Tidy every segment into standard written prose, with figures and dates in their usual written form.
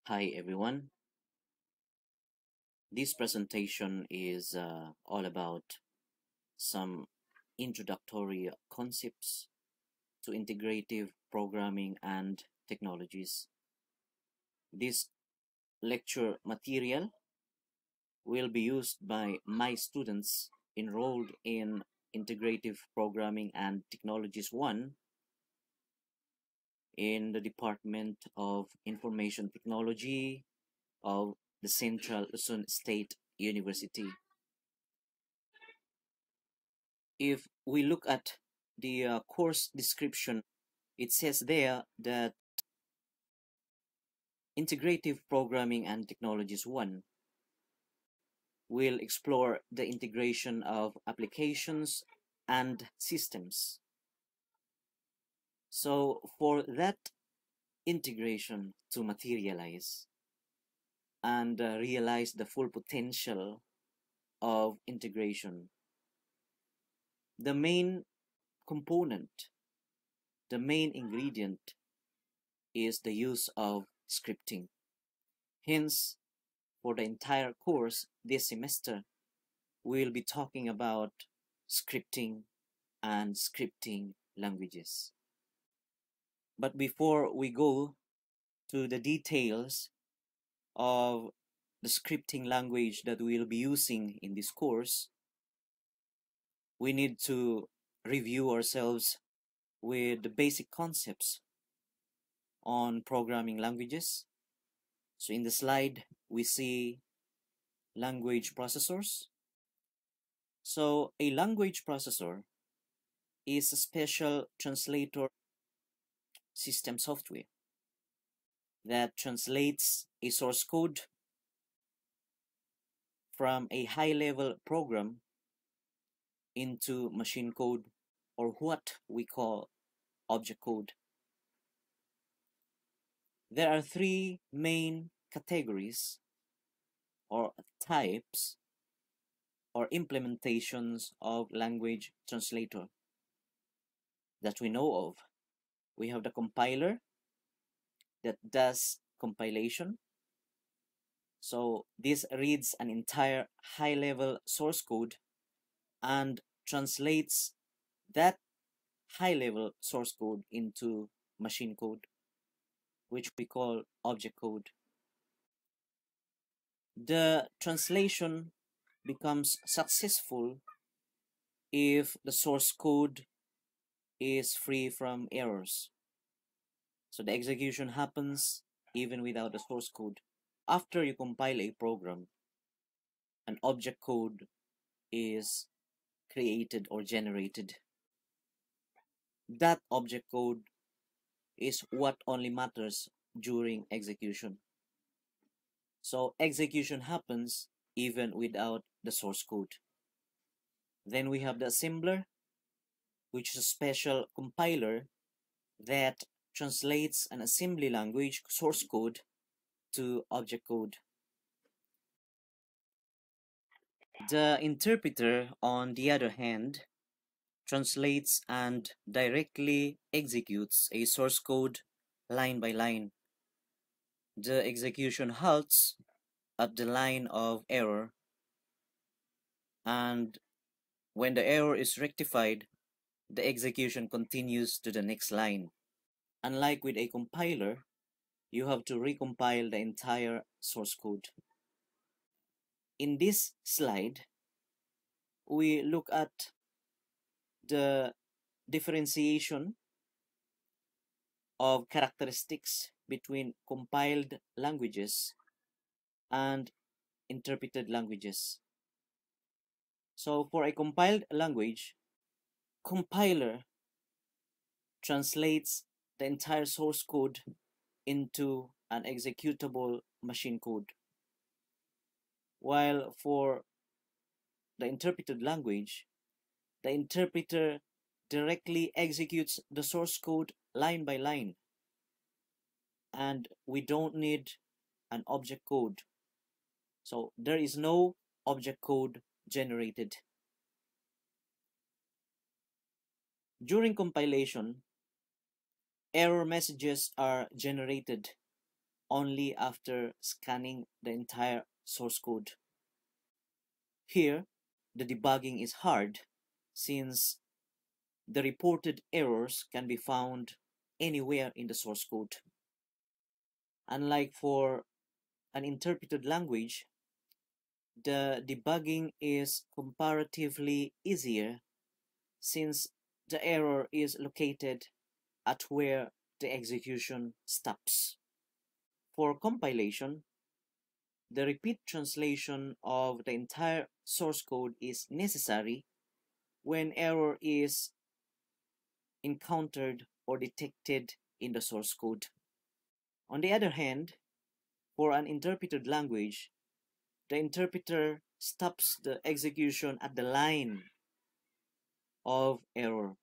Hi everyone. This presentation is all about some introductory concepts to integrative programming and technologies. This lecture material will be used by my students enrolled in Integrative Programming and Technologies 1 in the Department of Information Technology of the Central Luzon State University. If we look at the course description, it says there that Integrative Programming and Technologies 1 will explore the integration of applications and systems. So for that integration to materialize and realize the full potential of integration, the main component, the main ingredient is the use of scripting. Hence, for the entire course this semester, we'll be talking about scripting and scripting languages. But before we go to the details of the scripting language that we'll be using in this course, we need to review ourselves with the basic concepts on programming languages. So in the slide, we see language processors. So a language processor is a special translator system software that translates a source code from a high-level program into machine code, or what we call object code. There are three main categories or types or implementations of language translator that we know of. We have the compiler that does compilation. So this reads an entire high-level source code and translates that high-level source code into machine code, which we call object code. The translation becomes successful if the source code is free from errors. So the execution happens even without the source code. After you compile a program, an object code is created or generated. That object code is what only matters during execution. So execution happens even without the source code. Then we have the assembler, which is a special compiler that translates an assembly language source code to object code. The interpreter, on the other hand, translates and directly executes a source code line by line. The execution halts at the line of error, and when the error is rectified, the execution continues to the next line. Unlike with a compiler, you have to recompile the entire source code. In this slide, we look at the differentiation of characteristics between compiled languages and interpreted languages. So for a compiled language, compiler translates the entire source code into an executable machine code, while for the interpreted language, the interpreter directly executes the source code line by line, and we don't need an object code. So there is no object code generated. During compilation, error messages are generated only after scanning the entire source code. Here, the debugging is hard since the reported errors can be found anywhere in the source code. Unlike for an interpreted language, the debugging is comparatively easier since the error is located at where the execution stops. For compilation, the repeat translation of the entire source code is necessary when error is encountered or detected in the source code. On the other hand, for an interpreted language, the interpreter stops the execution at the line of error,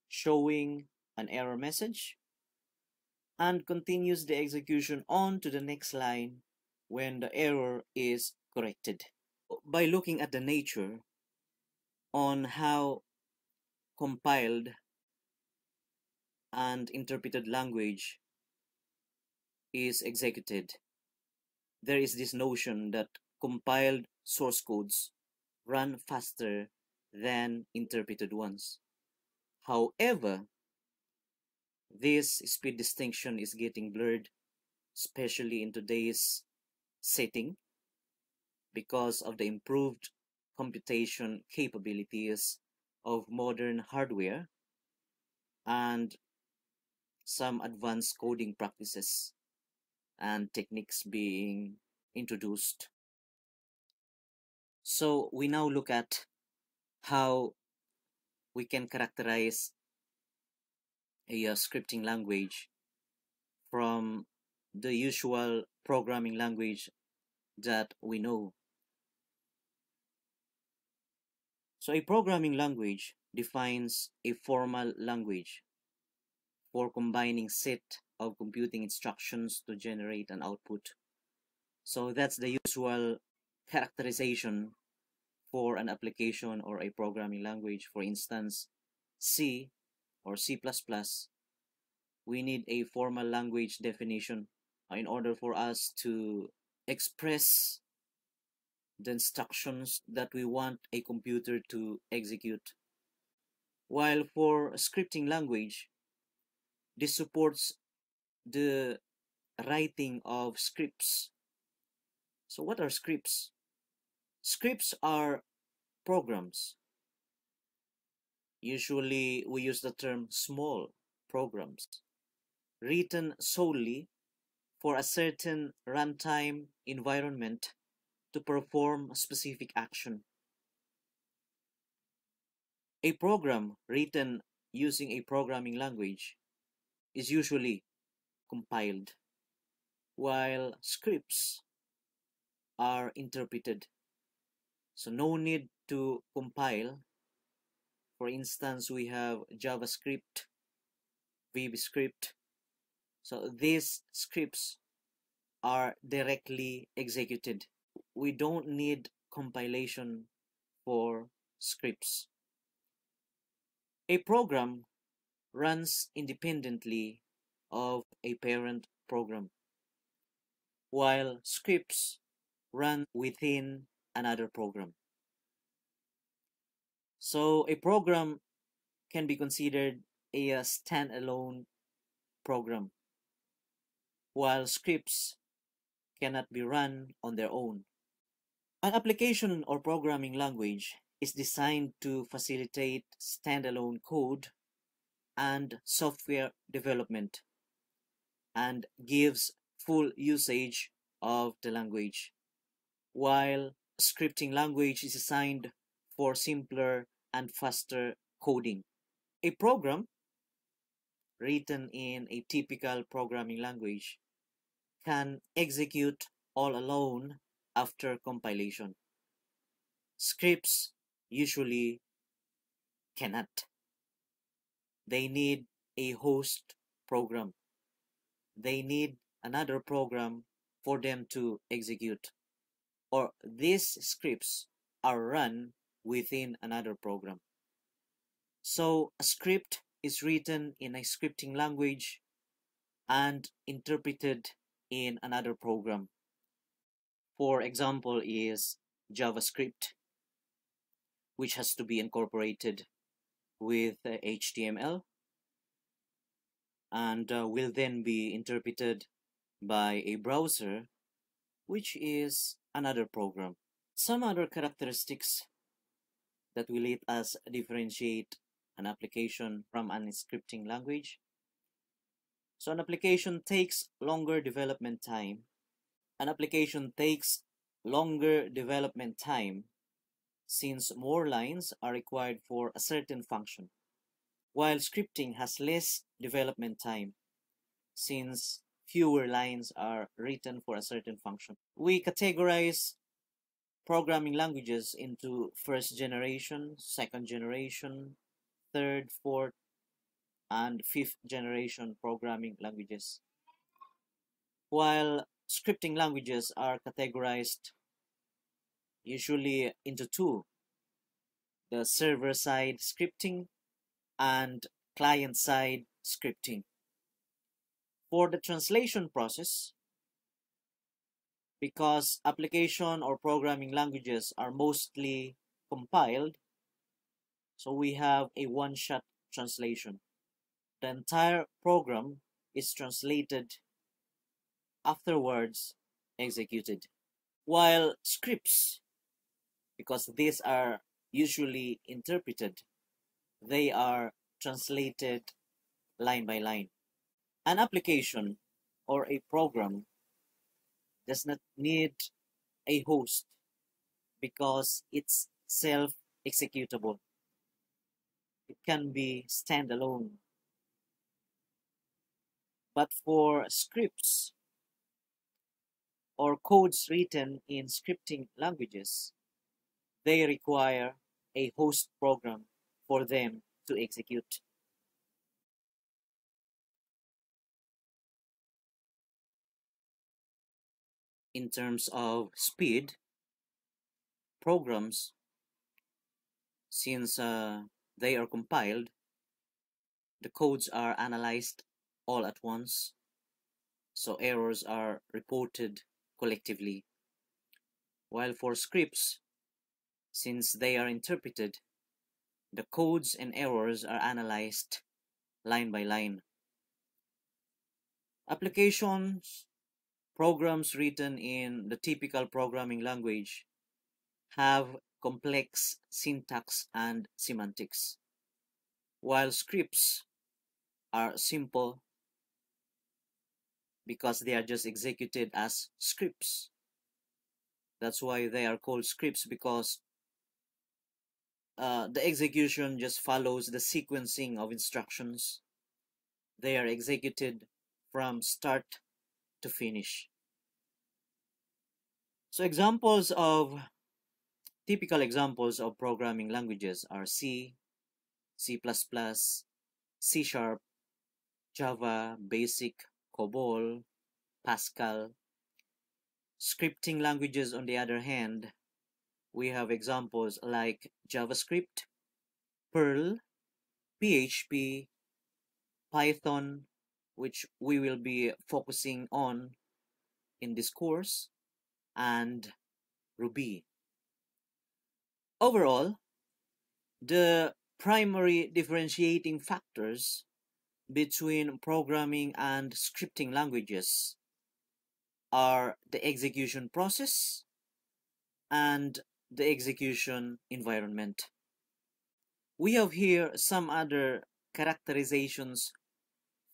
showing an error message, and continues the execution on to the next line when the error is corrected. By looking at the nature on how compiled and interpreted language is executed, there is this notion that compiled source codes run faster than interpreted ones. However, this speed distinction is getting blurred, especially in today's setting, because of the improved computation capabilities of modern hardware and some advanced coding practices and techniques being introduced. So we now look at how we can characterize a scripting language from the usual programming language that we know. So a programming language defines a formal language for combining set of computing instructions to generate an output. So that's the usual characterization for an application or a programming language. For instance, C or C++, we need a formal language definition in order for us to express the instructions that we want a computer to execute. While for a scripting language, this supports the writing of scripts. So what are scripts? Scripts are programs. Usually we use the term small programs, written solely for a certain runtime environment to perform a specific action. A program written using a programming language is usually compiled, while scripts are interpreted. So no need to compile. For instance, we have JavaScript, VBScript. So these scripts are directly executed. We don't need compilation for scripts. A program runs independently of a parent program, while scripts run within another program. So a program can be considered a standalone program, while scripts cannot be run on their own. An application or programming language is designed to facilitate standalone code and software development and gives full usage of the language, while a scripting language is designed for simpler and faster coding. A program written in a typical programming language can execute all alone after compilation. Scripts usually cannot. They need a host program. They need another program for them to execute. Or these scripts are run within another program. So a script is written in a scripting language and interpreted in another program. For example is JavaScript, which has to be incorporated with HTML and will then be interpreted by a browser, which is another program. Some other characteristics that will let us differentiate an application from an scripting language. So an application takes longer development time. An application takes longer development time since more lines are required for a certain function, while scripting has less development time since fewer lines are written for a certain function. We categorize programming languages into first generation, second generation, third, fourth, and fifth generation programming languages, while scripting languages are categorized usually into two: the server-side scripting and client-side scripting. For the translation process, because application or programming languages are mostly compiled, so we have a one-shot translation. The entire program is translated, afterwards executed. While scripts, because these are usually interpreted, they are translated line by line. An application or a program does not need a host because it's self-executable. It can be standalone. But for scripts or codes written in scripting languages, they require a host program for them to execute. In terms of speed, programs, since they are compiled, the codes are analyzed all at once, so errors are reported collectively. While for scripts, since they are interpreted, the codes and errors are analyzed line by line. Applications, programs written in the typical programming language have complex syntax and semantics, while scripts are simple because they are just executed as scripts. That's why they are called scripts, because the execution just follows the sequencing of instructions. They are executed from start to finish. So typical examples of programming languages are C, C++, C Sharp, Java, Basic, COBOL, Pascal. Scripting languages, on the other hand, we have examples like JavaScript, Perl, PHP, Python, which we will be focusing on in this course, and Ruby. Overall, the primary differentiating factors between programming and scripting languages are the execution process and the execution environment. We have here some other characterizations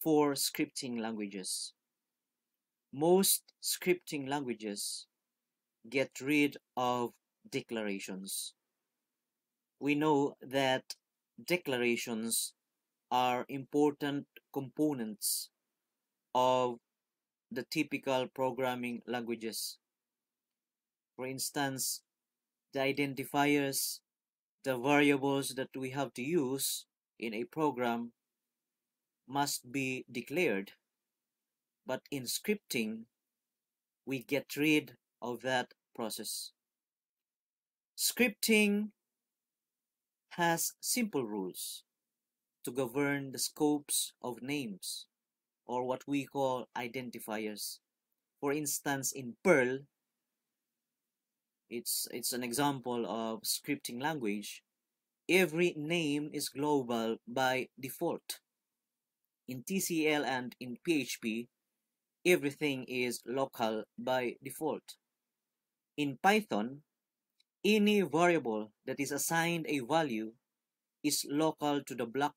for scripting languages. Most scripting languages get rid of declarations. We know that declarations are important components of the typical programming languages. For instance, the identifiers, the variables that we have to use in a program must be declared. But in scripting, we get rid of that process. Scripting has simple rules to govern the scopes of names, or what we call identifiers. For instance, in Perl, it's an example of scripting language. Every name is global by default. In TCL and in PHP, everything is local by default. In Python, any variable that is assigned a value is local to the block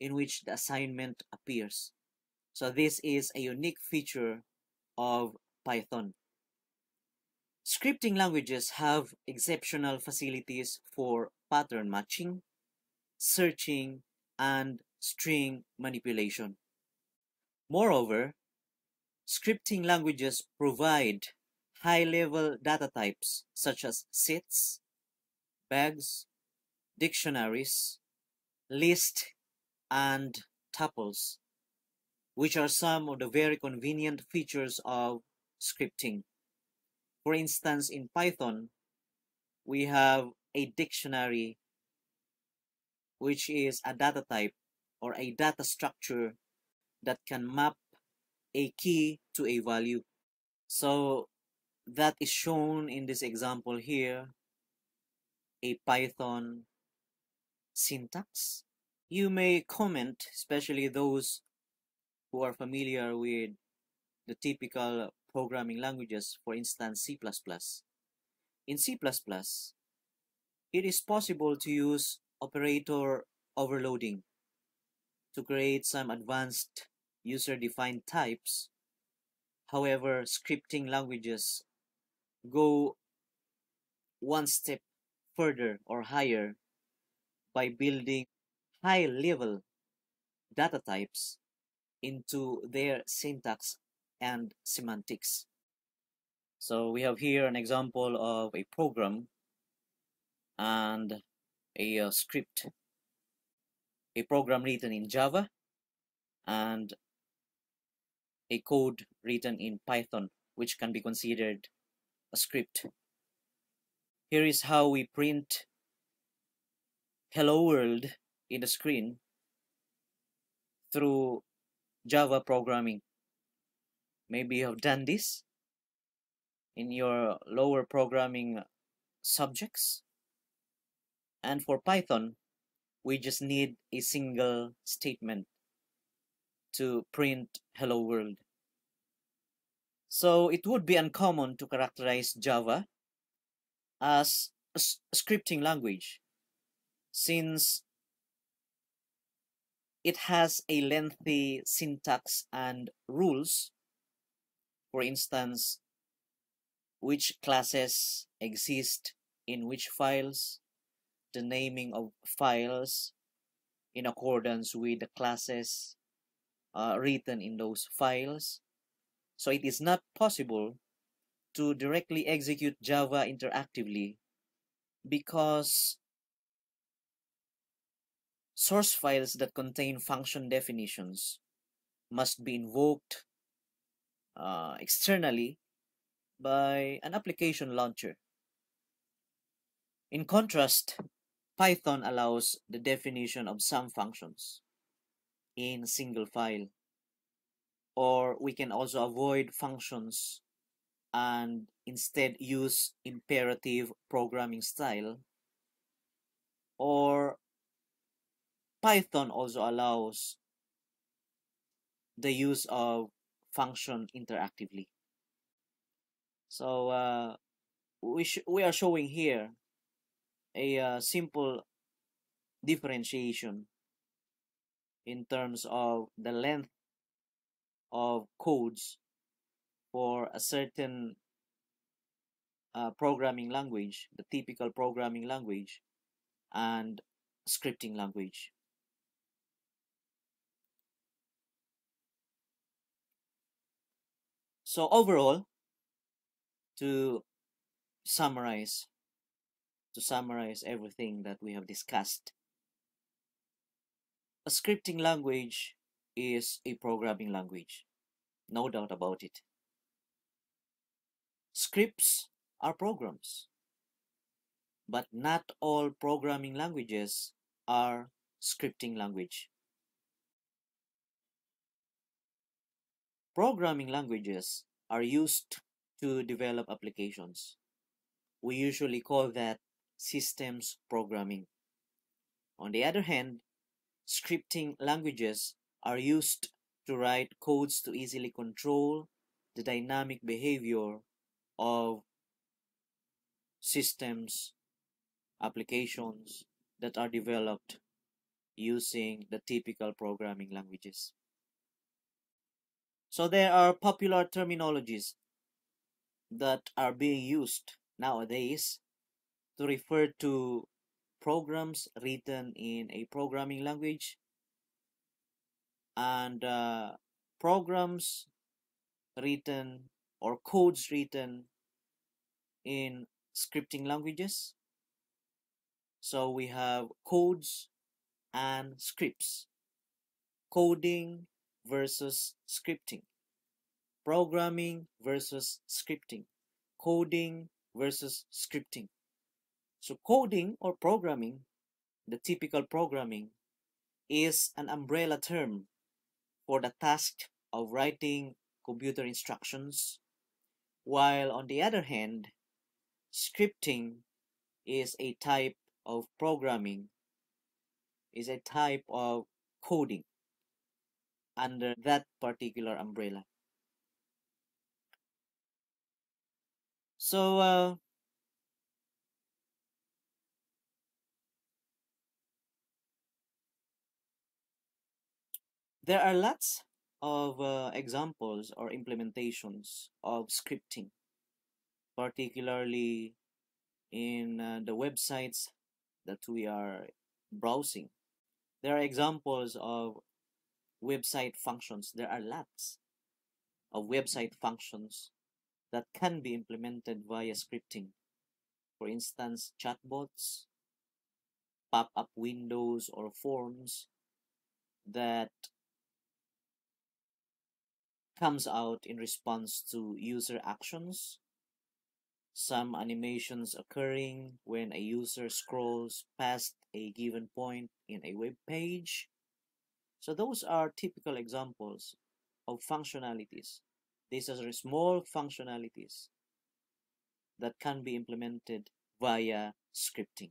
in which the assignment appears. So this is a unique feature of Python. Scripting languages have exceptional facilities for pattern matching, searching, and string manipulation. Moreover, scripting languages provide high-level data types such as sets, bags, dictionaries, lists, and tuples, which are some of the very convenient features of scripting. For instance, in Python, we have a dictionary, which is a data type or a data structure that can map a key to a value. So that is shown in this example here, a Python syntax. You may comment, especially those who are familiar with the typical programming languages, for instance, C++. In C++, it is possible to use operator overloading to create some advanced user-defined types. However, scripting languages go one step further or higher by building high-level data types into their syntax and semantics. So we have here an example of a program and a script, a program written in Java and a code written in Python, which can be considered a script. Here is how we print hello world in the screen through Java programming. Maybe you have done this in your lower programming subjects. And for Python, we just need a single statement to print hello world. So it would be uncommon to characterize Java as a scripting language, since it has a lengthy syntax and rules. For instance, which classes exist in which files, the naming of files in accordance with the classes written in those files. So it is not possible to directly execute Java interactively because source files that contain function definitions must be invoked externally by an application launcher. In contrast, Python allows the definition of some functions in a single file, or we can also avoid functions and instead use imperative programming style, or Python also allows the use of function interactively. So we are showing here a simple differentiation in terms of the length of codes for a certain programming language, the typical programming language, and scripting language. So overall, to summarize everything that we have discussed, a scripting language is a programming language, no doubt about it. Scripts are programs, but not all programming languages are scripting language. Programming languages are used to develop applications. We usually call that systems programming. On the other hand, scripting languages are used to write codes to easily control the dynamic behavior of systems, applications that are developed using the typical programming languages. So there are popular terminologies that are being used nowadays to refer to programs written in a programming language and programs written or codes written in scripting languages. So we have codes and scripts, coding versus scripting, programming versus scripting, coding versus scripting. So coding or programming, the typical programming, is an umbrella term for the task of writing computer instructions, while on the other hand, scripting is a type of programming, is a type of coding under that particular umbrella. So there are lots of examples or implementations of scripting, particularly in the websites that we are browsing. There are examples of website functions. There are lots of website functions that can be implemented via scripting. For instance, chatbots, pop-up windows or forms that comes out in response to user actions, some animations occurring when a user scrolls past a given point in a web page. So those are typical examples of functionalities. These are small functionalities that can be implemented via scripting.